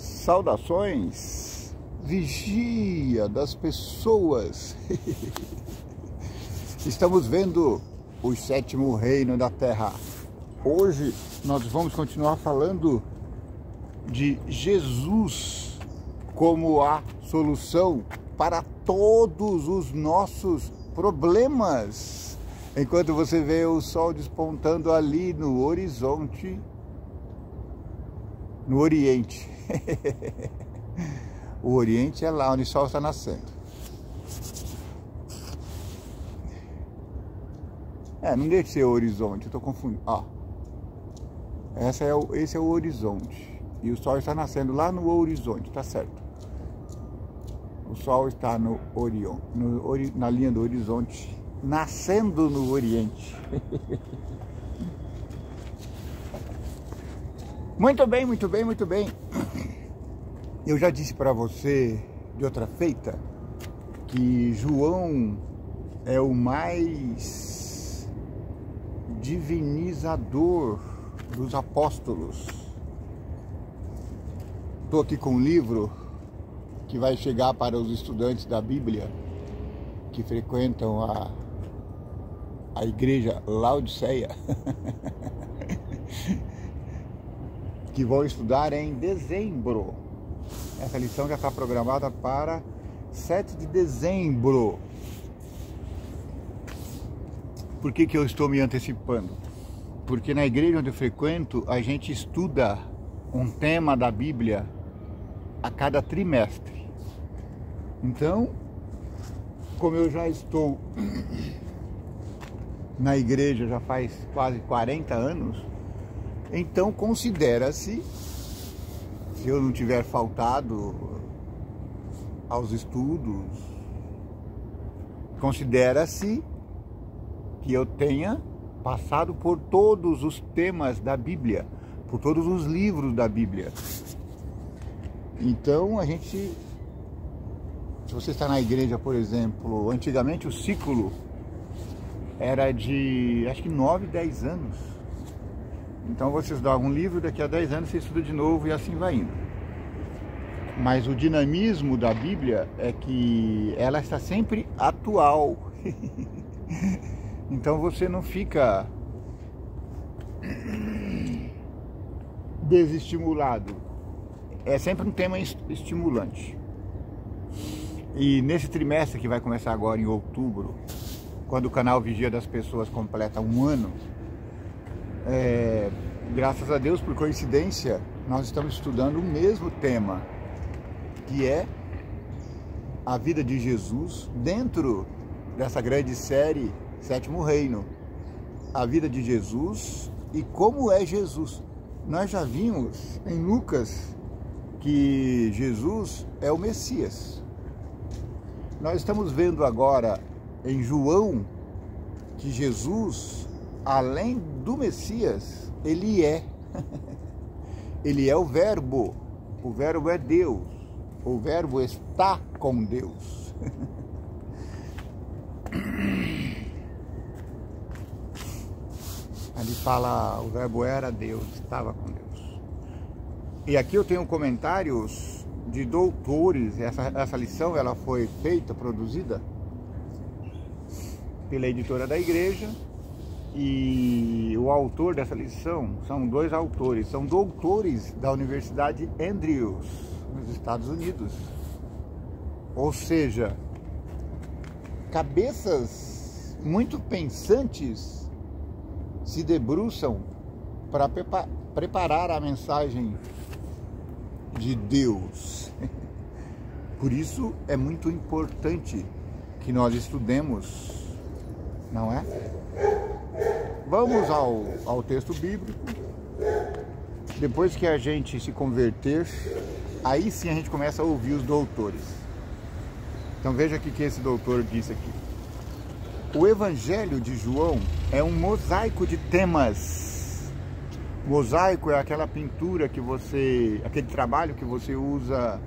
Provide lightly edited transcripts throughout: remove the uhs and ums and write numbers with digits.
Saudações, vigia das pessoas. Estamos vendo o sétimo reino da terra. Hoje nós vamos continuar falando de Jesus como a solução para todos os nossos problemas. Enquanto você vê o sol despontando ali no horizonte, no Oriente. O Oriente é lá onde o sol está nascendo. Não deixa de ser o horizonte, eu estou confundindo. Esse é o horizonte. E o sol está nascendo lá no horizonte, tá certo. O sol está no Orion, na linha do horizonte, nascendo no Oriente. Muito bem, muito bem, muito bem. Eu já disse para você de outra feita que João é o mais divinizador dos apóstolos. Estou aqui com um livro que vai chegar para os estudantes da Bíblia que frequentam a igreja Laodiceia, que vão estudar em dezembro. Essa lição já está programada para 7 de dezembro. Por que eu estou me antecipando? Porque na igreja onde eu frequento, a gente estuda um tema da Bíblia a cada trimestre. Então, como eu já estou na igreja já faz quase 40 anos, então considera-se, se eu não tiver faltado aos estudos, considera-se que eu tenha passado por todos os temas da Bíblia, por todos os livros da Bíblia. Então a gente, se você está na igreja, por exemplo, antigamente o ciclo era de, acho que 9, 10 anos. Então você estuda um livro, daqui a 10 anos você estuda de novo e assim vai indo. Mas o dinamismo da Bíblia é que ela está sempre atual. Então você não fica desestimulado. É sempre um tema estimulante. E nesse trimestre que vai começar agora em outubro, quando o canal Vigia das Pessoas completa um ano, graças a Deus, por coincidência, nós estamos estudando o mesmo tema, que é a vida de Jesus dentro dessa grande série Sétimo Reino. A vida de Jesus e como é Jesus. Nós já vimos em Lucas que Jesus é o Messias. Nós estamos vendo agora em João que Jesus, além do Messias, ele é. Ele é o Verbo é Deus, o Verbo está com Deus. Ali fala, o Verbo era Deus, estava com Deus. E aqui eu tenho comentários de doutores. Essa lição ela foi feita, produzida pela editora da igreja. E o autor dessa lição são dois autores, são doutores da Universidade Andrews, nos Estados Unidos. Ou seja, cabeças muito pensantes se debruçam para preparar a mensagem de Deus. Por isso é muito importante que nós estudemos, não é? Vamos ao texto bíblico. Depois que a gente se converter, aí sim a gente começa a ouvir os doutores. Então veja aqui que esse doutor disse aqui. O Evangelho de João é um mosaico de temas. Mosaico é aquela pintura que aquele trabalho que você usa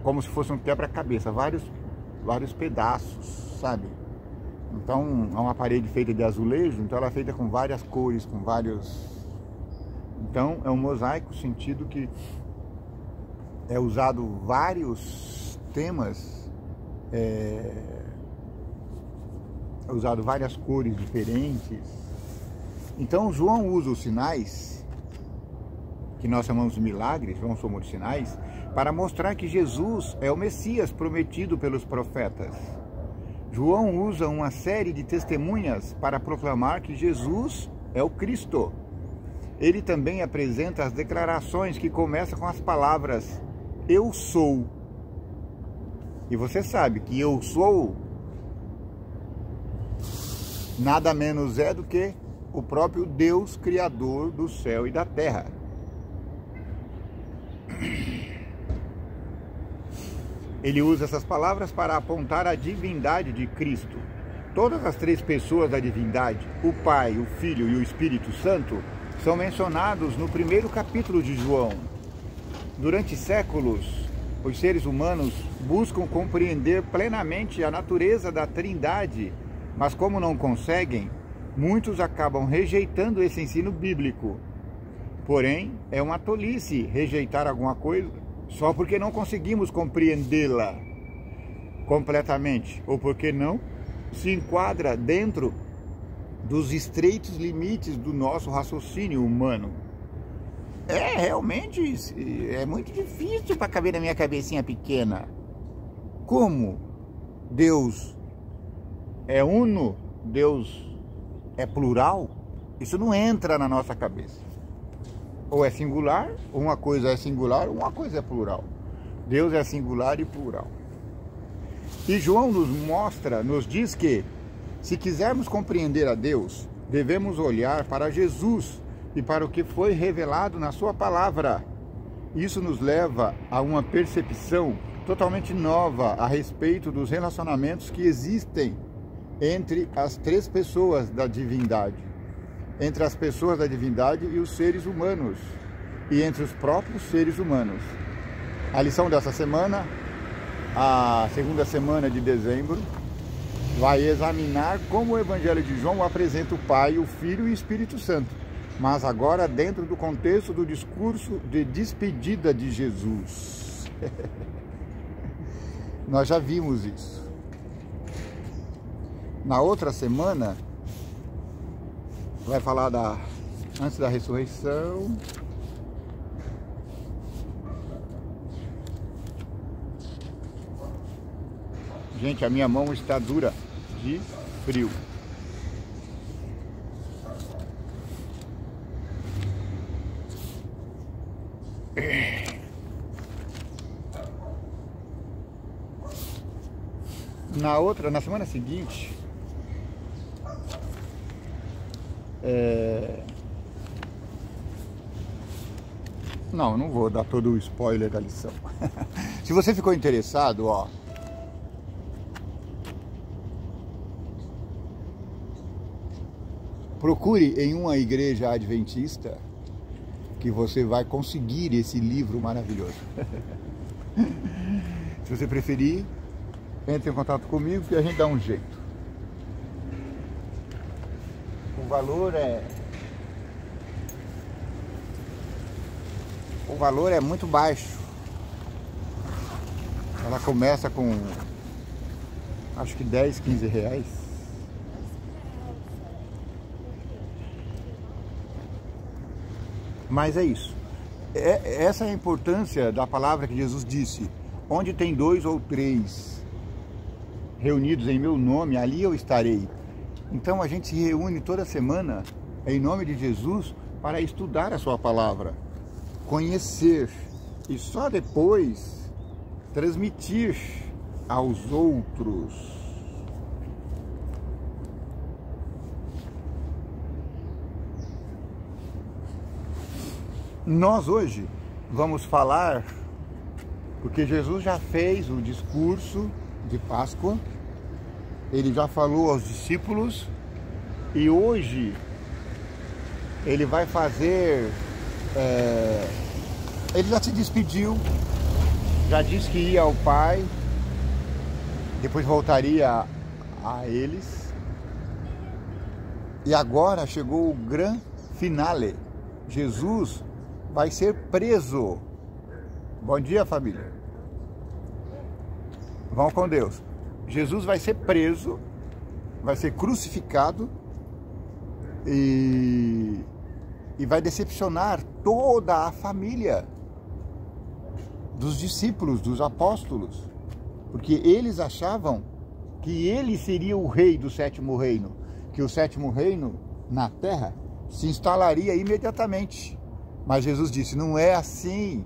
como se fosse um quebra-cabeça, vários pedaços, sabe? Então, é uma parede feita de azulejo, então ela é feita com várias cores, com Então é um mosaico, sentido que é usado vários temas, é usado várias cores diferentes. Então João usa os sinais, que nós chamamos de milagres, João chamou de sinais, para mostrar que Jesus é o Messias prometido pelos profetas. João usa uma série de testemunhas para proclamar que Jesus é o Cristo. Ele também apresenta as declarações que começam com as palavras "Eu sou". E você sabe que "eu sou" nada menos é do que o próprio Deus Criador do céu e da terra. Ele usa essas palavras para apontar a divindade de Cristo. Todas as três pessoas da divindade, o Pai, o Filho e o Espírito Santo, são mencionados no primeiro capítulo de João. Durante séculos, os seres humanos buscam compreender plenamente a natureza da Trindade, mas como não conseguem, muitos acabam rejeitando esse ensino bíblico. Porém, é uma tolice rejeitar alguma coisa só porque não conseguimos compreendê-la completamente, ou porque não se enquadra dentro dos estreitos limites do nosso raciocínio humano. Realmente é muito difícil para caber na minha cabecinha pequena. Como Deus é uno, Deus é plural, isso não entra na nossa cabeça. Ou é singular, uma coisa é singular, uma coisa é plural. Deus é singular e plural. E João nos diz que, se quisermos compreender a Deus, devemos olhar para Jesus e para o que foi revelado na sua palavra. Isso nos leva a uma percepção totalmente nova a respeito dos relacionamentos que existem entre as três pessoas da divindade, entre as pessoas da divindade e os seres humanos, e entre os próprios seres humanos. A lição dessa semana, a segunda semana de dezembro, vai examinar como o Evangelho de João apresenta o Pai, o Filho e o Espírito Santo, mas agora dentro do contexto do discurso de despedida de Jesus. Nós já vimos isso. Na outra semana, vai falar antes da ressurreição. Gente, a minha mão está dura de frio. Na semana seguinte, não vou dar todo o spoiler da lição. Se você ficou interessado, procure em uma igreja adventista que você vai conseguir esse livro maravilhoso. Se você preferir, entre em contato comigo que a gente dá um jeito. O valor é muito baixo. Ela começa com, acho que 10, 15 reais. Mas é isso. Essa é a importância da palavra que Jesus disse: onde tem 2 ou 3 reunidos em meu nome, ali eu estarei. Então a gente se reúne toda semana em nome de Jesus para estudar a sua palavra, conhecer e só depois transmitir aos outros. Nós hoje vamos falar, porque Jesus já fez o discurso de Páscoa, ele já falou aos discípulos, e hoje ele vai fazer, ele já se despediu, já disse que ia ao Pai, depois voltaria a eles, e agora chegou o grande finale, Jesus vai ser preso. Bom dia, família. Vão com Deus. Jesus vai ser preso, vai ser crucificado e vai decepcionar toda a família dos discípulos, dos apóstolos, porque eles achavam que ele seria o rei do sétimo reino, que o sétimo reino na terra se instalaria imediatamente. Mas Jesus disse, não é assim,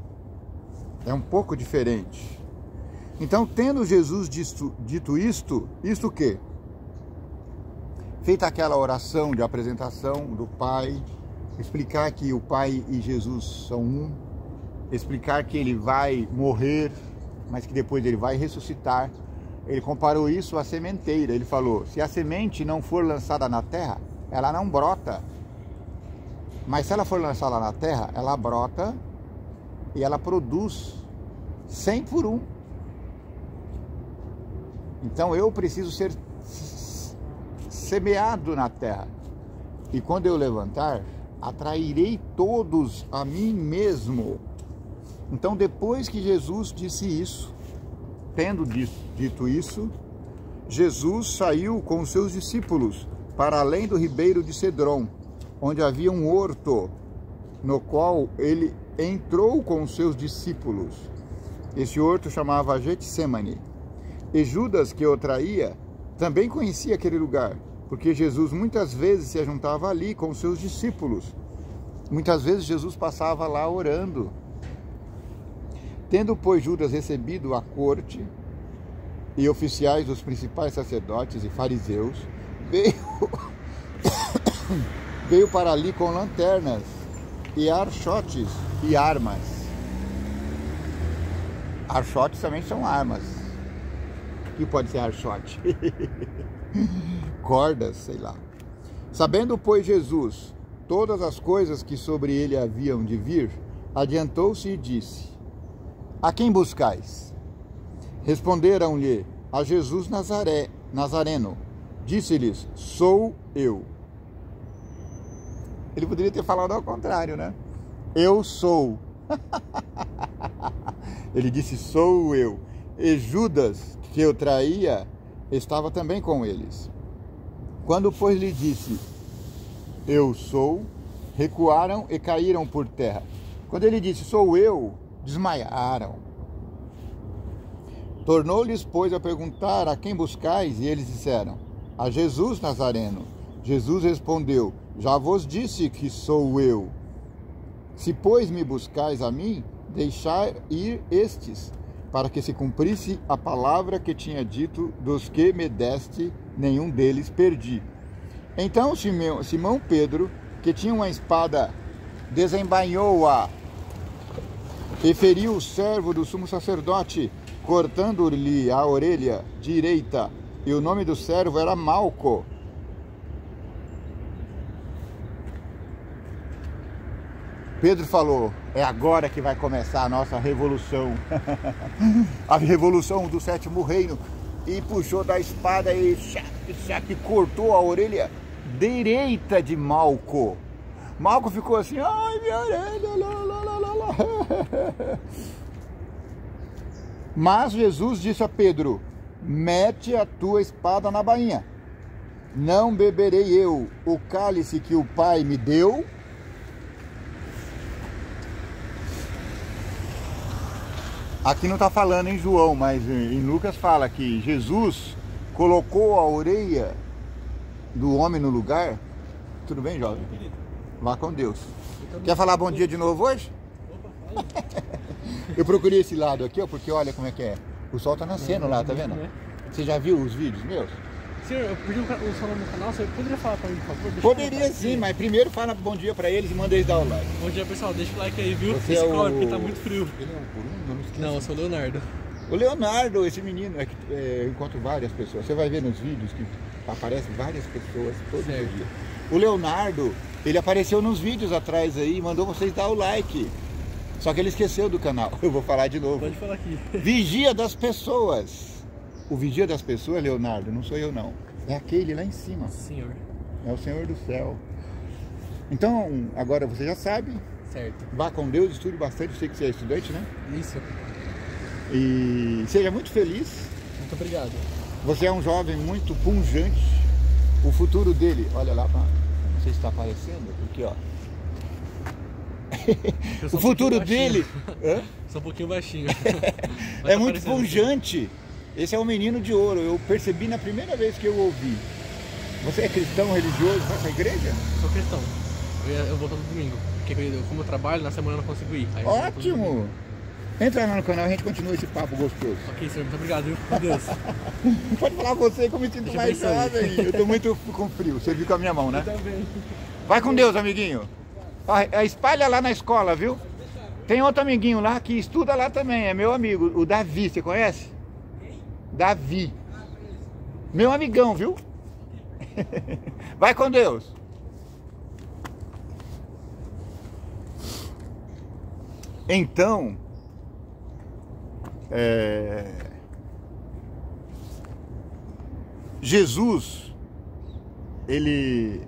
é um pouco diferente. Então, tendo Jesus dito isto o quê? Feita aquela oração de apresentação do Pai, explicar que o Pai e Jesus são um, explicar que ele vai morrer, mas que depois ele vai ressuscitar. Ele comparou isso à sementeira. Ele falou, se a semente não for lançada na terra, ela não brota. Mas se ela for lançada na terra, ela brota e ela produz 100 por 1. Então eu preciso ser semeado na terra. E quando eu levantar, atrairei todos a mim mesmo. Então depois que Jesus disse isso, tendo dito isso, Jesus saiu com os seus discípulos para além do ribeiro de Cedron, onde havia um horto, no qual ele entrou com os seus discípulos. Esse horto chamava Getsêmani. E Judas, que o traía, também conhecia aquele lugar, porque Jesus muitas vezes se juntava ali com os seus discípulos. Muitas vezes Jesus passava lá orando. Tendo, pois, Judas recebido a corte e oficiais dos principais sacerdotes e fariseus, veio para ali com lanternas e archotes e armas. Archotes também são armas. O que pode ser archote? Cordas, sei lá. Sabendo, pois, Jesus todas as coisas que sobre ele haviam de vir, adiantou-se e disse, a quem buscais? Responderam-lhe, a Jesus Nazareno. Disse-lhes, sou eu. Ele poderia ter falado ao contrário, né? Eu sou. Ele disse, sou eu. E Judas, que o traía, estava também com eles. Quando, pois, lhe disse, eu sou, recuaram e caíram por terra. Quando ele disse, sou eu, desmaiaram. Tornou-lhes, pois, a perguntar, a quem buscais? E eles disseram, a Jesus Nazareno. Jesus respondeu, já vos disse que sou eu. Se, pois, me buscais a mim, deixai ir estes, para que se cumprisse a palavra que tinha dito, dos que me deste, nenhum deles perdi. Então Simão Pedro, que tinha uma espada, desembainhou-a e feriu o servo do sumo sacerdote, cortando-lhe a orelha direita, e o nome do servo era Malco. Pedro falou, é agora que vai começar a nossa revolução, a revolução do sétimo reino, e puxou da espada e cortou a orelha direita de Malco. Malco ficou assim, ai, minha orelha, lá, lá, lá, lá, lá. Mas Jesus disse a Pedro, mete a tua espada na bainha. Não beberei eu o cálice que o Pai me deu? Aqui não está falando em João, mas em Lucas fala que Jesus colocou a orelha do homem no lugar. Tudo bem, jovem? Vá com Deus. Quer falar bom dia de novo hoje? Opa, eu procurei esse lado aqui, ó, porque olha como é que é. O sol tá nascendo lá, tá vendo? Você já viu os vídeos meus? Senhor, eu pedi o seu nome no canal, você poderia falar para mim, por favor? Poderia sim, mas primeiro fala bom dia pra eles e manda eles dar o like. Bom dia, pessoal, deixa o like aí, viu? Você esse é cobre, porque tá muito frio. Ele é o Bruno? Não, eu sou o Leonardo. O Leonardo, esse menino, eu encontro várias pessoas. Você vai ver nos vídeos que aparecem várias pessoas todo dia. O Leonardo, ele apareceu nos vídeos atrás aí, mandou vocês dar o like. Só que ele esqueceu do canal. Eu vou falar de novo. Pode falar aqui. Vigia das pessoas. O vigia das pessoas, Leonardo, não sou eu não. É aquele lá em cima. Senhor. É o Senhor do céu. Então, agora você já sabe. Certo. Vá com Deus, estude bastante. Sei que você é estudante, né? Isso. E seja muito feliz. Muito obrigado. Você é um jovem muito pungente. O futuro dele, olha lá, não sei se está aparecendo, aqui ó. O futuro dele Só um pouquinho baixinho. É muito pungente. Esse é o menino de ouro. Eu percebi na primeira vez que eu ouvi. Você é cristão, religioso, vai pra igreja? Sou cristão. Eu vou todo domingo. Porque como eu trabalho, na semana eu não consigo ir. Aí Ótimo! Entra lá no canal e a gente continua esse papo gostoso. Ok, senhor, muito obrigado, viu? Meu Deus. Pode falar você que eu me sinto mais jovem. Eu tô muito com frio. Você viu com a minha mão, né? Eu também. Vai com Deus, amiguinho. Espalha lá na escola, viu? Tem outro amiguinho lá que estuda lá também. É meu amigo, o Davi. Você conhece? Davi. Meu amigão, viu? Vai com Deus. Então, Jesus, ele,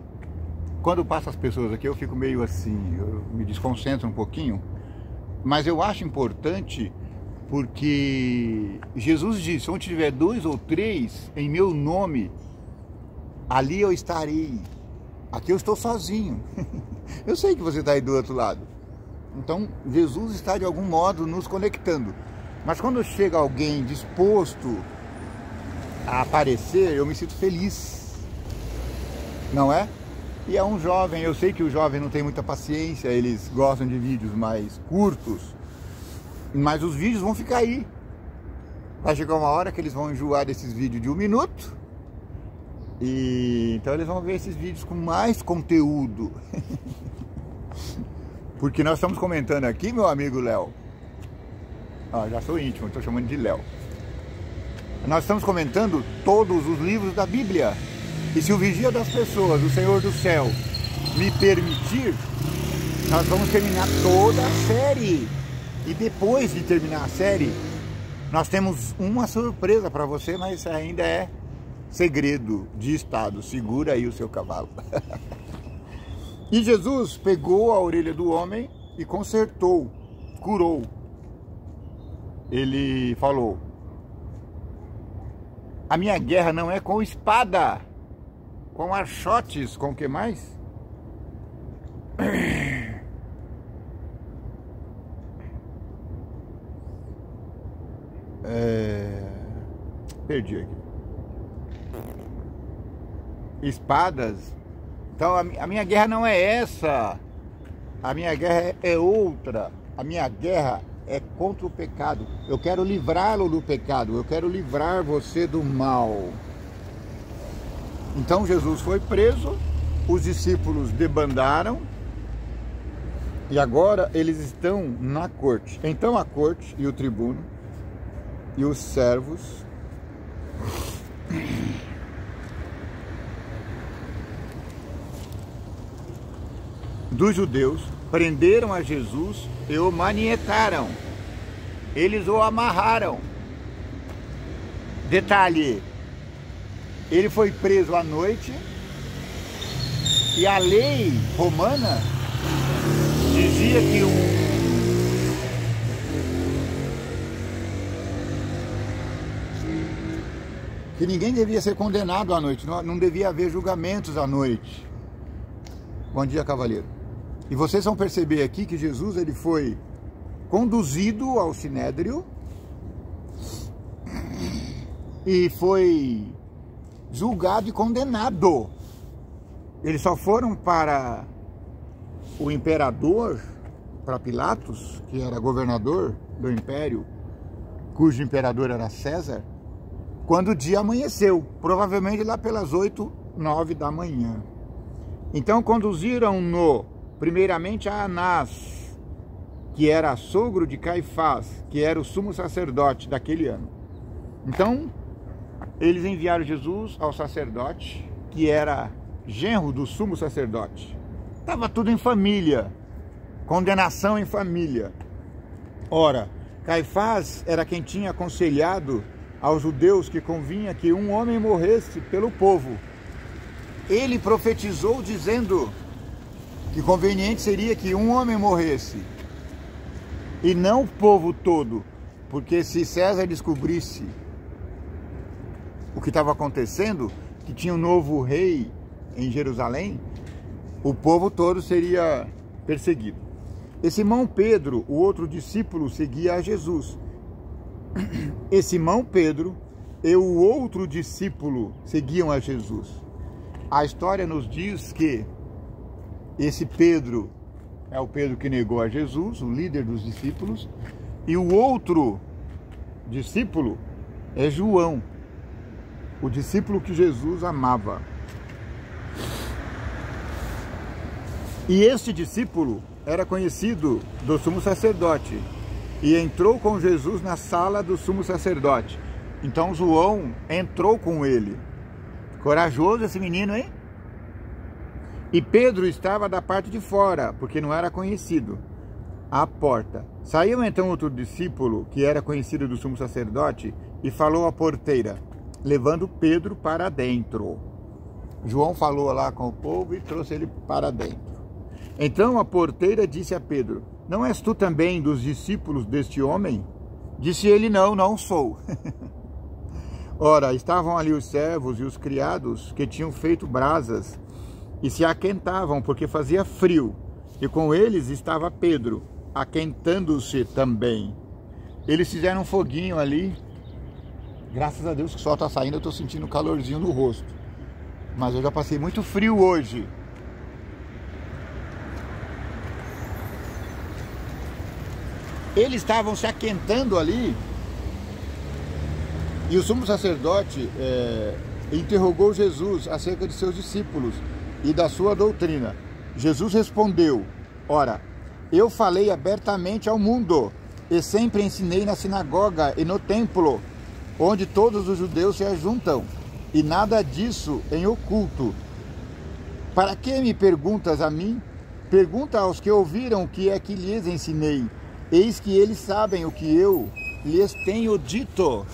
quando passa as pessoas aqui, eu fico meio assim, eu me desconcentro um pouquinho, mas eu acho importante porque Jesus disse, onde tiver 2 ou 3 em meu nome, ali eu estarei. Aqui eu estou sozinho. Eu sei que você está aí do outro lado. Então, Jesus está de algum modo nos conectando. Mas quando chega alguém disposto a aparecer, eu me sinto feliz. Não é? E é um jovem, eu sei que o jovem não tem muita paciência, eles gostam de vídeos mais curtos, mas os vídeos vão ficar aí. Vai chegar uma hora que eles vão enjoar desses vídeos de 1 minuto, e então eles vão ver esses vídeos com mais conteúdo. Porque nós estamos comentando aqui, meu amigo Léo. Já sou íntimo, estou chamando de Léo. Nós estamos comentando todos os livros da Bíblia. E se o Vigia das Pessoas, o Senhor do Céu, me permitir, nós vamos terminar toda a série. E depois de terminar a série, nós temos uma surpresa para você, mas ainda é segredo de Estado. Segura aí o seu cavalo. E Jesus pegou a orelha do homem e consertou, curou. Ele falou, a minha guerra não é com espada, com archotes, com o que mais? Perdi aqui. Espadas. Então a minha guerra não é essa. A minha guerra é outra. A minha guerra é contra o pecado. Eu quero livrá-lo do pecado. Eu quero livrar você do mal. Então Jesus foi preso. Os discípulos debandaram. E agora eles estão na corte. Então a corte e o tribuno e os servos dos judeus prenderam a Jesus e o manietaram. Eles o amarraram. Detalhe, ele foi preso à noite e a lei romana dizia que ninguém devia ser condenado à noite, não devia haver julgamentos à noite. Bom dia, cavaleiro. E vocês vão perceber aqui que Jesus ele foi conduzido ao Sinédrio e foi julgado e condenado. Eles só foram para o imperador, para Pilatos, que era governador do império, cujo imperador era César, quando o dia amanheceu, provavelmente lá pelas 8, 9 da manhã. Então conduziram-no primeiramente a Anás, que era sogro de Caifás, que era o sumo sacerdote daquele ano. Então, eles enviaram Jesus ao sacerdote, que era genro do sumo sacerdote. Estava tudo em família, condenação em família. Ora, Caifás era quem tinha aconselhado aos judeus que convinha que um homem morresse pelo povo. Ele profetizou dizendo que conveniente seria que um homem morresse e não o povo todo, porque se César descobrisse o que estava acontecendo, que tinha um novo rei em Jerusalém, o povo todo seria perseguido. E Simão Pedro, o outro discípulo, seguia a Jesus. E Simão Pedro e o outro discípulo seguiam a Jesus. A história nos diz que esse Pedro é o Pedro que negou a Jesus, o líder dos discípulos, e o outro discípulo é João, o discípulo que Jesus amava. E este discípulo era conhecido do sumo sacerdote e entrou com Jesus na sala do sumo sacerdote. Então João entrou com ele. Corajoso esse menino, hein? E Pedro estava da parte de fora, porque não era conhecido, à porta. Saiu então outro discípulo, que era conhecido do sumo sacerdote, e falou à porteira, levando Pedro para dentro. João falou lá com o povo e trouxe ele para dentro. Então a porteira disse a Pedro, não és tu também dos discípulos deste homem? Disse ele, não, não sou. Ora, estavam ali os servos e os criados que tinham feito brasas e se aquentavam porque fazia frio. E com eles estava Pedro, aquentando-se também. Eles fizeram um foguinho ali. Graças a Deus que o sol está saindo, eu estou sentindo um calorzinho no rosto. Mas eu já passei muito frio hoje. Eles estavam se aquentando ali. E o sumo sacerdote interrogou Jesus acerca de seus discípulos e da sua doutrina. Jesus respondeu, ora, eu falei abertamente ao mundo e sempre ensinei na sinagoga e no templo, onde todos os judeus se ajuntam, e nada disso em oculto. Para que me perguntas a mim? Pergunta aos que ouviram o que é que lhes ensinei. Eis que eles sabem o que eu lhes tenho dito.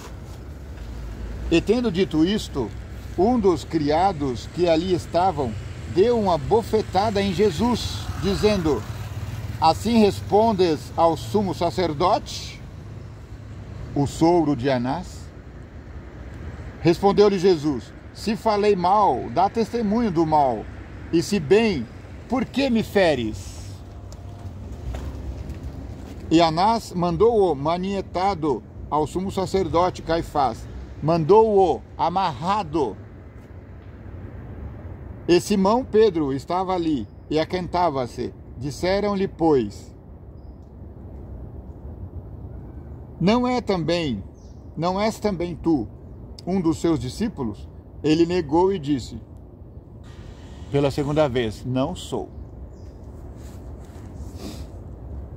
E tendo dito isto, um dos criados que ali estavam deu uma bofetada em Jesus, dizendo, assim respondes ao sumo sacerdote, o sogro de Anás? Respondeu-lhe Jesus, se falei mal, dá testemunho do mal, e se bem, por que me feres? E Anás mandou-o manietado ao sumo sacerdote Caifás, mandou-o amarrado. E Simão Pedro estava ali e aquentava-se. Disseram-lhe, pois, não és também tu um dos seus discípulos? Ele negou e disse, pela segunda vez, não sou.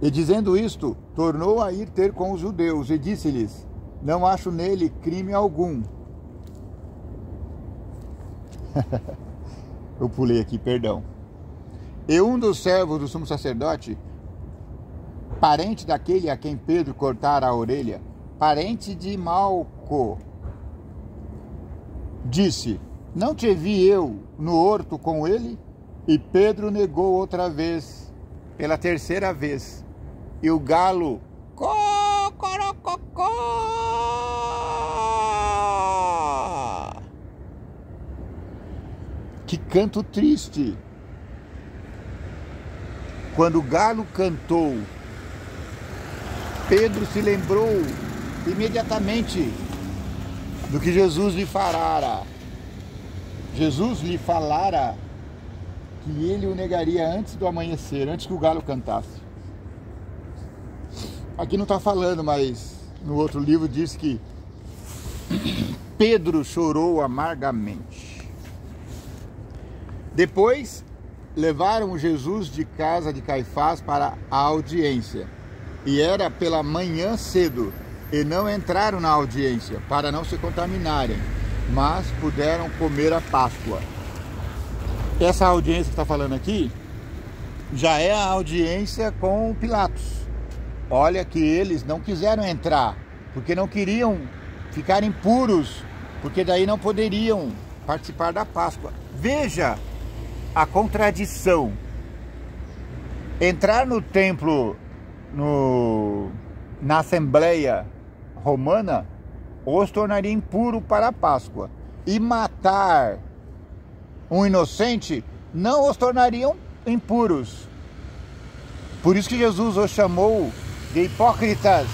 E dizendo isto, tornou a ir ter com os judeus e disse-lhes, não acho nele crime algum. Eu pulei aqui, perdão. E um dos servos do sumo sacerdote, parente daquele a quem Pedro cortara a orelha, parente de Malco, disse, não te vi eu no horto com ele? E Pedro negou outra vez, pela terceira vez. E o galo, cocorococó. Que canto triste. Quando o galo cantou, Pedro se lembrou imediatamente do que Jesus lhe falara. Jesus lhe falara que ele o negaria antes do amanhecer, antes que o galo cantasse. Aqui não está falando, mas no outro livro diz que Pedro chorou amargamente. Depois levaram Jesus de casa de Caifás para a audiência. E era pela manhã cedo, e não entraram na audiência, para não se contaminarem, mas puderam comer a Páscoa. Essa audiência que está falando aqui, já é a audiência com Pilatos. Olha que eles não quiseram entrar, porque não queriam ficar impuros, porque daí não poderiam participar da Páscoa. Veja a contradição. entrar no templo, na Assembleia Romana, os tornaria impuro para a Páscoa. E matar um inocente não os tornariam impuros. Por isso que Jesus os chamou de hipócritas.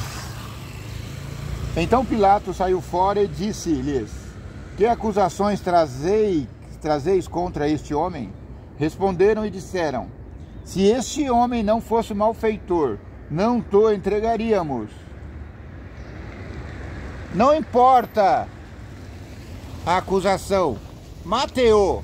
Então Pilatos saiu fora e disse-lhes: que acusações trazeis contra este homem? Responderam e disseram: se este homem não fosse malfeitor, não o entregaríamos. Não importa a acusação, mate-o.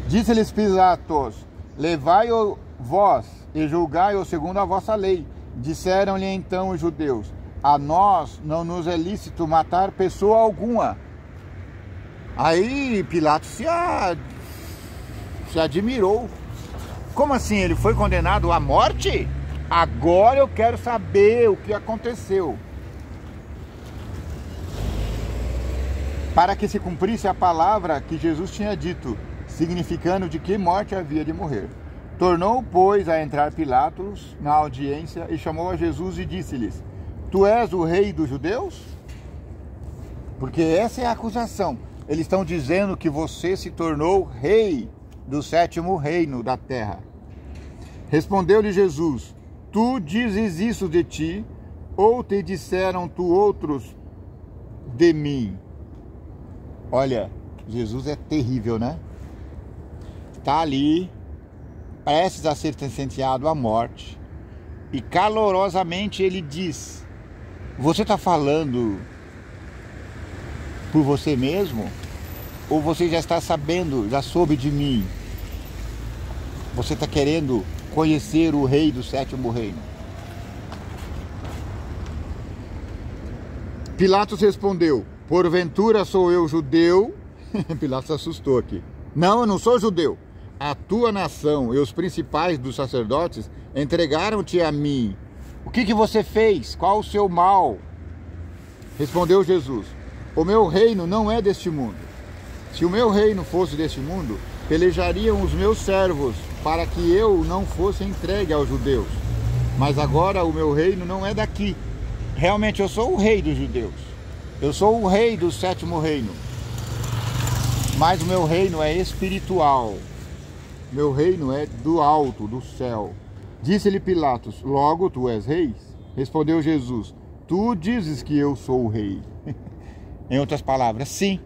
Disse-lhes Pilatos: levai-o vós e julgai-o segundo a vossa lei. Disseram-lhe então os judeus: a nós não nos é lícito matar pessoa alguma. Aí Pilatos se admirou. Como assim? Ele foi condenado à morte? Agora eu quero saber o que aconteceu. Para que se cumprisse a palavra que Jesus tinha dito, significando de que morte havia de morrer. Tornou, pois, a entrar Pilatos na audiência e chamou a Jesus e disse-lhes: tu és o rei dos judeus? Porque essa é a acusação. Eles estão dizendo que você se tornou rei do 7º reino da terra. Respondeu-lhe Jesus: tu dizes isso de ti, ou te disseram tu outros de mim? Olha, Jesus é terrível, né? Está ali, prestes a ser sentenciado à morte, e calorosamente ele diz: você está falando por você mesmo? Ou você já está sabendo, já soube de mim? Você está querendo conhecer o rei do 7º reino? Pilatos respondeu: porventura sou eu judeu? Pilatos assustou aqui. Não, eu não sou judeu. A tua nação e os principais dos sacerdotes entregaram-te a mim. O que você fez? Qual o seu mal? Respondeu Jesus: o meu reino não é deste mundo. Se o meu reino fosse deste mundo, pelejariam os meus servos para que eu não fosse entregue aos judeus. Mas agora o meu reino não é daqui. Realmente eu sou o rei dos judeus. Eu sou o rei do 7º reino. Mas o meu reino é espiritual. Meu reino é do alto, do céu. Disse-lhe Pilatos: logo tu és rei? Respondeu Jesus: tu dizes que eu sou o rei. Em outras palavras, sim.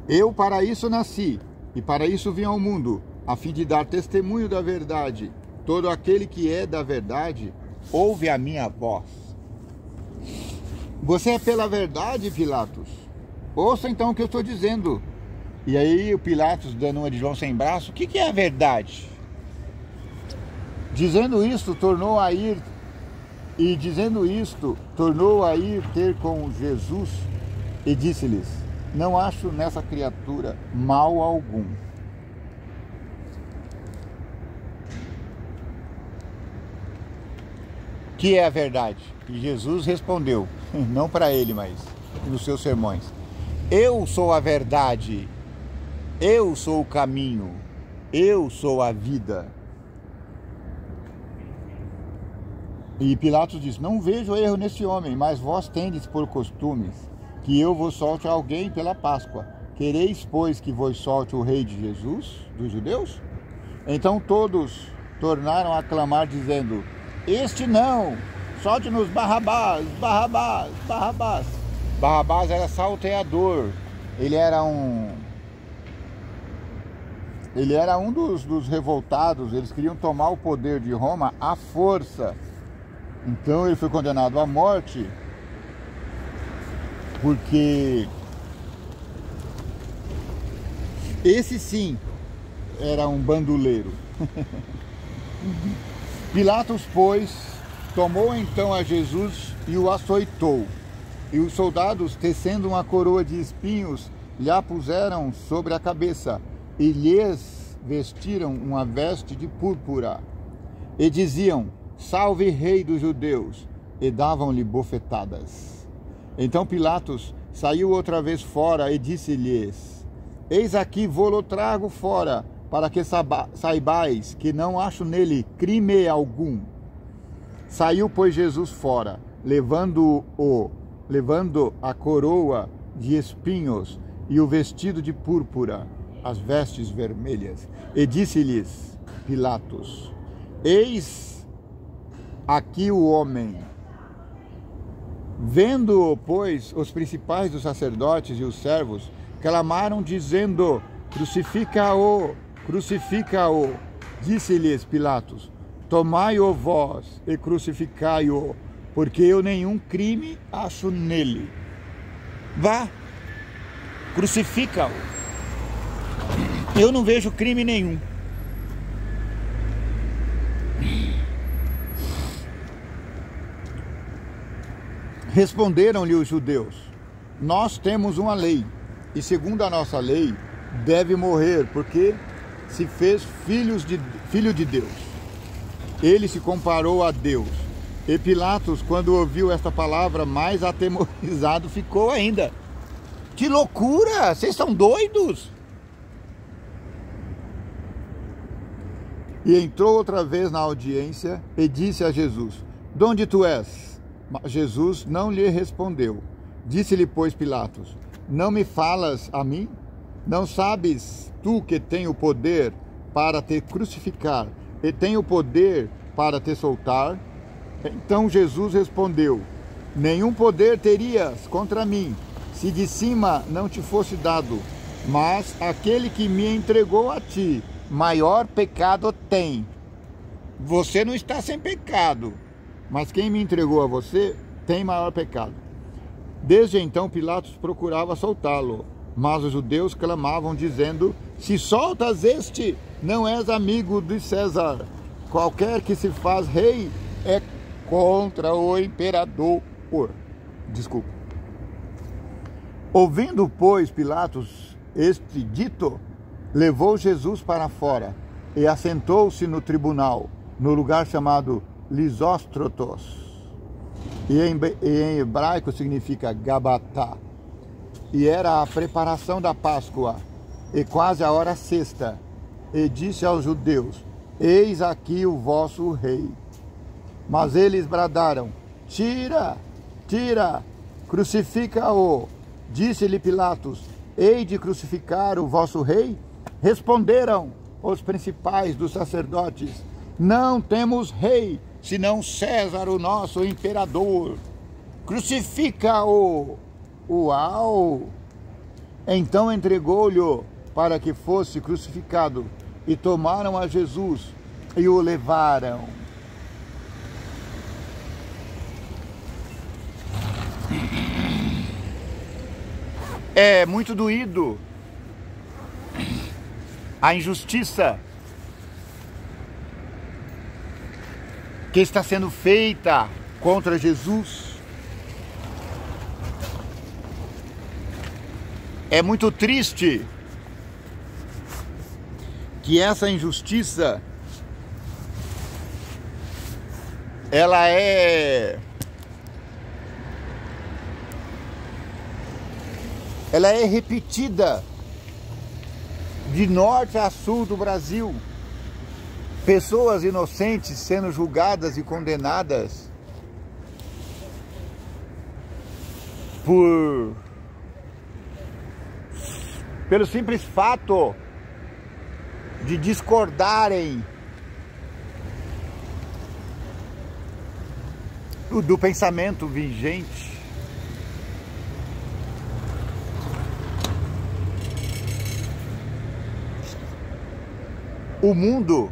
Eu para isso nasci, e para isso vim ao mundo, a fim de dar testemunho da verdade. Todo aquele que é da verdade, ouve a minha voz. Você é pela verdade, Pilatos? Ouça então o que eu estou dizendo. E aí o Pilatos, dando uma de João sem braço: o que é a verdade? Dizendo isto, tornou a ir ter com Jesus e disse-lhes: não acho nessa criatura mal algum. Que é a verdade? E Jesus respondeu, não para ele, mas nos seus sermões: eu sou a verdade, eu sou o caminho, eu sou a vida. E Pilatos disse: não vejo erro nesse homem, mas vós tendes por costumes que eu vos solte alguém pela Páscoa. Quereis, pois, que vos solte o rei de Jesus, dos judeus? Então todos tornaram a clamar, dizendo: este não, solte-nos Barrabás, Barrabás, Barrabás. Barrabás era salteador, ele era um dos revoltados. Eles queriam tomar o poder de Roma à força. Então ele foi condenado à morte, porque esse sim era um bandoleiro. Pilatos, pois, tomou então a Jesus e o açoitou. E os soldados, tecendo uma coroa de espinhos, lhe a puseram sobre a cabeça e lhes vestiram uma veste de púrpura. E diziam: salve, rei dos judeus! E davam-lhe bofetadas. Então Pilatos saiu outra vez fora e disse-lhes: eis aqui, vô-lo trago fora, para que saibais que não acho nele crime algum. Saiu, pois, Jesus fora, levando a coroa de espinhos e o vestido de púrpura, as vestes vermelhas. E disse-lhes Pilatos: eis aqui o homem. Vendo-o, pois, os principais dos sacerdotes e os servos clamaram, dizendo: crucifica-o, crucifica-o. Disse-lhes Pilatos: tomai-o vós e crucificai-o, porque eu nenhum crime acho nele. Vá, crucifica-o. Eu não vejo crime nenhum. Responderam-lhe os judeus: nós temos uma lei, e segundo a nossa lei deve morrer, porque se fez filho de Deus. Ele se comparou a Deus. E Pilatos, quando ouviu esta palavra, mais atemorizado ficou ainda. Que loucura! Vocês são doidos? E entrou outra vez na audiência e disse a Jesus: de onde tu és? Mas Jesus não lhe respondeu. Disse-lhe, pois, Pilatos: não me falas a mim? Não sabes tu que tenho o poder para te crucificar e tenho o poder para te soltar? Então Jesus respondeu: nenhum poder terias contra mim, se de cima não te fosse dado. Mas aquele que me entregou a ti, maior pecado tem. Você não está sem pecado, mas quem me entregou a você tem maior pecado. Desde então Pilatos procurava soltá-lo, mas os judeus clamavam, dizendo: se soltas este, não és amigo de César. Qualquer que se faz rei é contra o imperador. Desculpa. Ouvindo, pois, Pilatos este dito, levou Jesus para fora e assentou-se no tribunal, no lugar chamado Lisóstrotos, e em hebraico significa Gabatá. E era a preparação da Páscoa, e quase a hora sexta. E disse aos judeus: eis aqui o vosso rei. Mas eles bradaram: tira, tira, crucifica-o. Disse-lhe Pilatos: hei de crucificar o vosso rei? Responderam os principais dos sacerdotes: não temos rei, senão César, o nosso imperador. Crucifica-o. Uau! Então entregou-lhe para que fosse crucificado, e tomaram a Jesus e o levaram. É muito doído a injustiça que está sendo feita contra Jesus. É muito triste que essa injustiça ela é repetida de norte a sul do Brasil. Pessoas inocentes sendo julgadas e condenadas pelo simples fato de discordarem do pensamento vigente. O mundo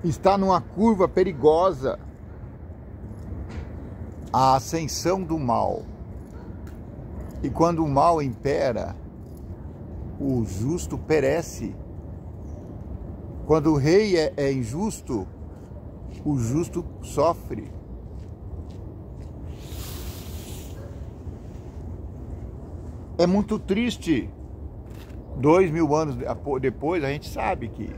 está numa curva perigosa, a ascensão do mal. E quando o mal impera, o justo perece. Quando o rei é injusto, o justo sofre. É muito triste. 2000 anos depois, a gente sabe que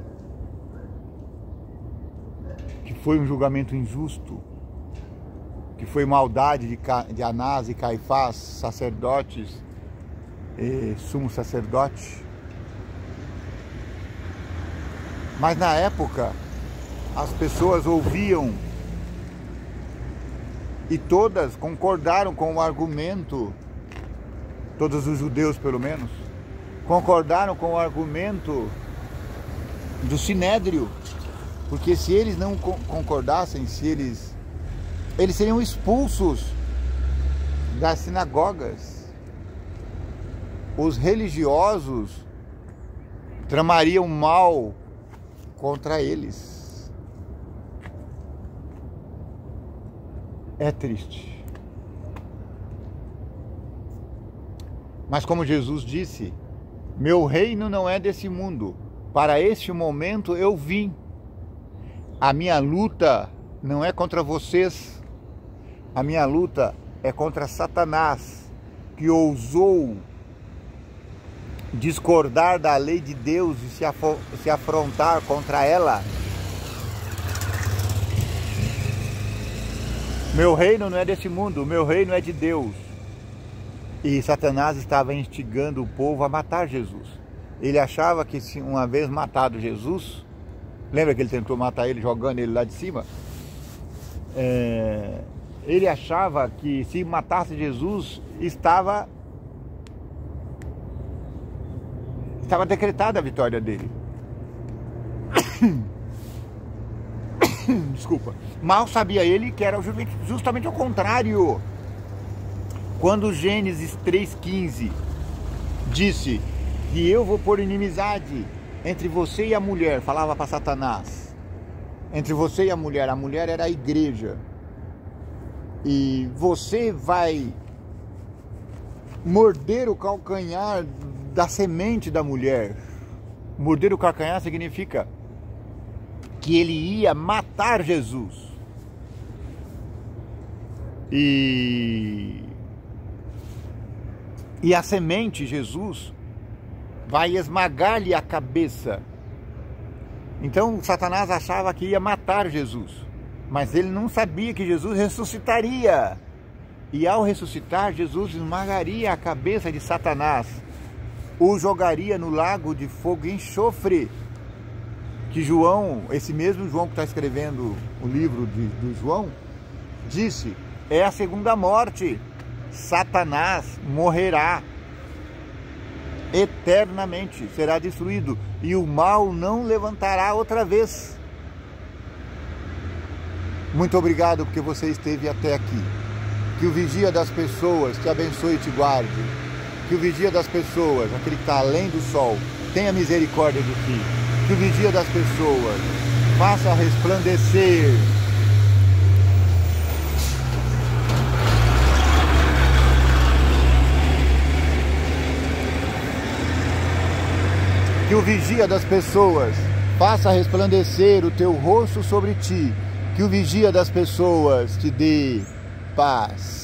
foi um julgamento injusto. que foi maldade de Anás e Caifás, sacerdotes e sumo sacerdote. Mas na época as pessoas ouviam e todas concordaram com o argumento, todos os judeus pelo menos, concordaram com o argumento do Sinédrio, porque se eles não concordassem, se eles seriam expulsos das sinagogas. Os religiosos tramariam mal contra eles. É triste. Mas como Jesus disse, meu reino não é desse mundo. Para este momento eu vim. A minha luta não é contra vocês. A minha luta é contra Satanás, que ousou discordar da lei de Deus e se afrontar contra ela. Meu reino não é desse mundo, meu reino é de Deus. E Satanás estava instigando o povo a matar Jesus. Ele achava que se uma vez matado Jesus, lembra que ele tentou matar ele jogando ele lá de cima? Ele achava que se matasse Jesus, estava decretada a vitória dele. Desculpa. Mal sabia ele que era justamente o contrário. Quando Gênesis 3,15 disse que eu vou pôr inimizade entre você e a mulher, falava para Satanás, entre você e a mulher era a igreja, e você vai morder o calcanhar da semente da mulher. Morder o calcanhar significa que ele ia matar Jesus. E a semente, Jesus, vai esmagar-lhe a cabeça. Então Satanás achava que ia matar Jesus, mas ele não sabia que Jesus ressuscitaria. E ao ressuscitar, Jesus esmagaria a cabeça de Satanás, o jogaria no lago de fogo e enxofre, que João, esse mesmo João que está escrevendo o livro do João, disse, é a segunda morte. Satanás morrerá eternamente, será destruído, e o mal não levantará outra vez. Muito obrigado porque você esteve até aqui. Que o vigia das pessoas te abençoe e te guarde. Que o vigia das pessoas, aquele que está além do sol, tenha misericórdia de ti. Que o vigia das pessoas faça resplandecer que o vigia das pessoas faça resplandecer o teu rosto sobre ti. Que o vigia das pessoas te dê paz.